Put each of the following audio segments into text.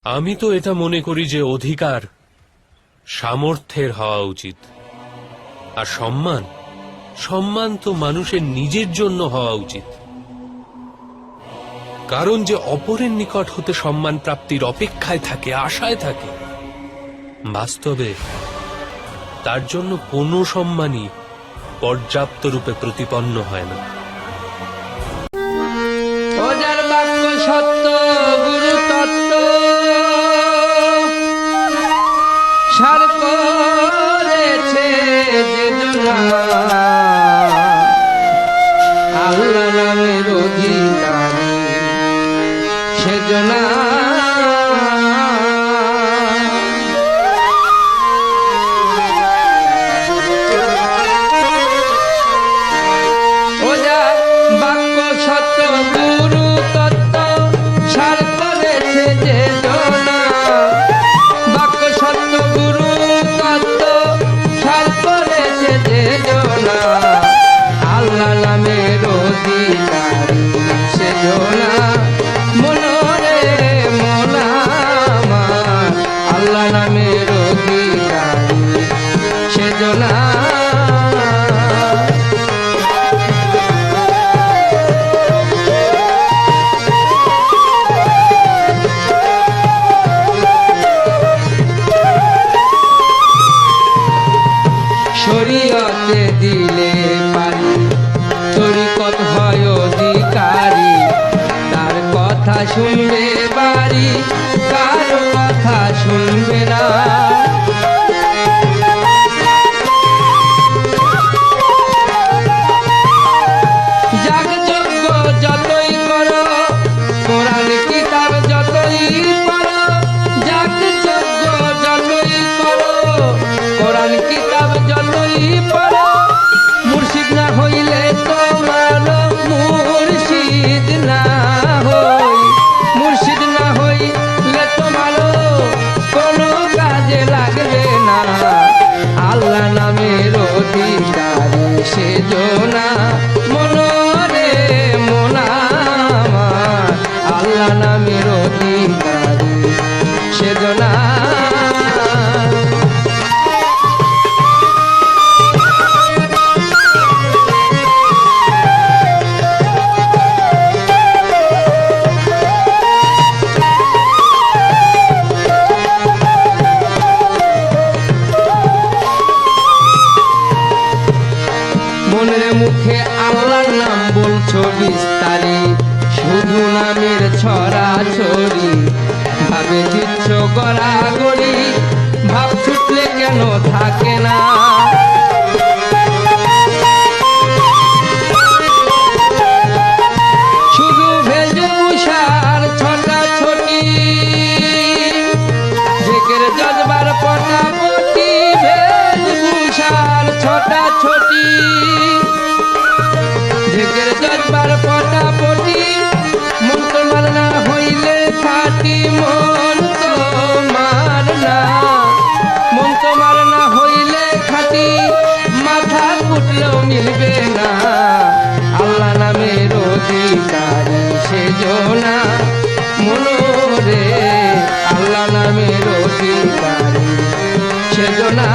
আমি তো এটা মনে করি যে অধিকার সামর্থ্যের হওয়া উচিত, আর সম্মান সম্মান তো মানুষের নিজের জন্য হওয়া উচিত। কারণ যে অপরের নিকট হতে সম্মান প্রাপ্তির অপেক্ষায় থাকে, আশায় থাকে, বাস্তবে তার জন্য কোনো সম্মানই পর্যাপ্ত রূপে প্রতিপন্ন হয় না। ওদের বাক্য সত্য, গুরু তত্ত্ব সার করেছে আল্লাহ নামের অধিকারী সেজনা। শরীয়তে দিলে পারি তরিকত হয় অধিকারী, তার কথা শুনবে বাড়ি, কার কথা শুনবে না। যাগযজ্ঞ যতই করো, কোরআন কিতাব যতই পড়ো, যাগযজ্ঞ যতই করো, কোরআন কিতাব যতই পড়ো, মুর্শিদ না হইলে তোমার মুর্শিদ না হই, মুর্শিদ না হইলে তোমার কোনো কাজে লাগবে না। আল্লাহ নামের অধিকারী সেজনা মনরে মোনা, আল্লাহ নামের অধিকারী সেজনা। মনের মুখে আল্লাহর নাম বলছো বিস্তারি, শুধু নামের ছড়াছড়ি, ভাবে দিচ্ছ গড়াগড়ি, ভাব ছুটলে কেন থাকে না। শুধু ভেষভূষার ছোটাছুটি, ঝেকের জজবার পটাপটি, ভেষভূষার ছোটাছুটি, ঝেকের জজবার পটাপটি, মন তোমার না হইলে খাটি, মন তোমার না, মন তোমার না হইলে খাটি, মাথা কুটলেও মিলবে না। আল্লাহ নামের অধিকারী সেজনা মনোরে, আল্লাহ নামের অধিকারী সেজনা।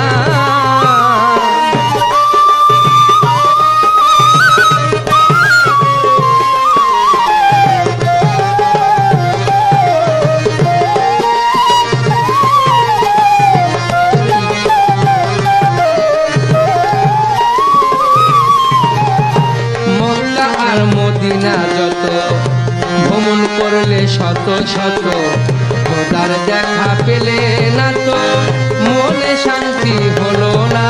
মদিনা যত ভ্রমণ করলে শত শত, খোদার দেখা পেলে না তো মনে শান্তি হলো না।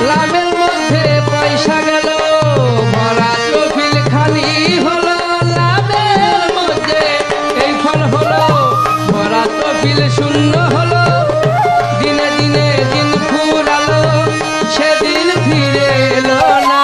লাভের মধ্যে পয়সা গেল, ভরা তহবিল খালি হলো, লাভের মধ্যে এই ফল হলো, ভরা তহবিল শূন্য হলো, দিনে দিনে দিন ফুরালো, সেদিন ফিরে এলো না।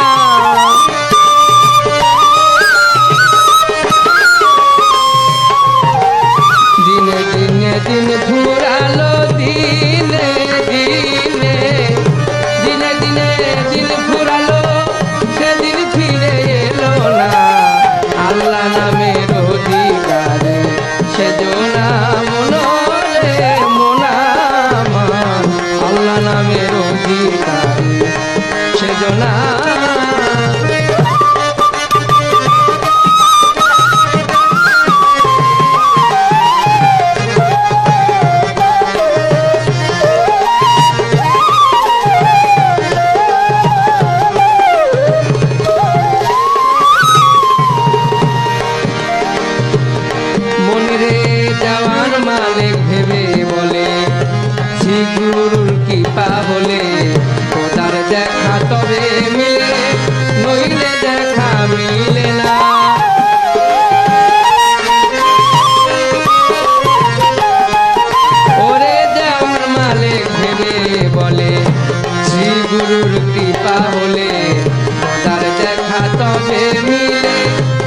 মিলে,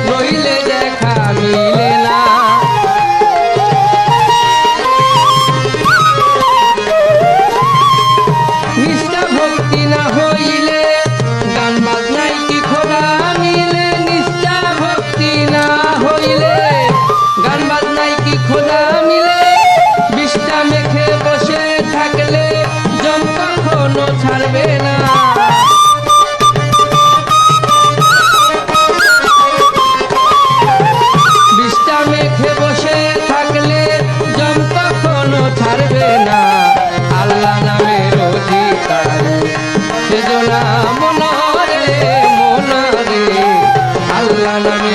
নইলে দেখা মিলে না। নিষ্ঠা ভক্তি না হইলে গান বাজনাই কি খোদা মিলে, নিষ্ঠা ভক্তি না হইলে গান বাজনাই কি খোদা মিলে। বিষ্ঠা মেখে বসে থাকলে জম কখনো ছাড়বে না। বিষ্ঠা মেখে বসে থাকলে জম কখনো ছাড়বে না। আল্লাহ নামের অধিকারী সেজনা মনরে মনরে, আল্লাহ নামে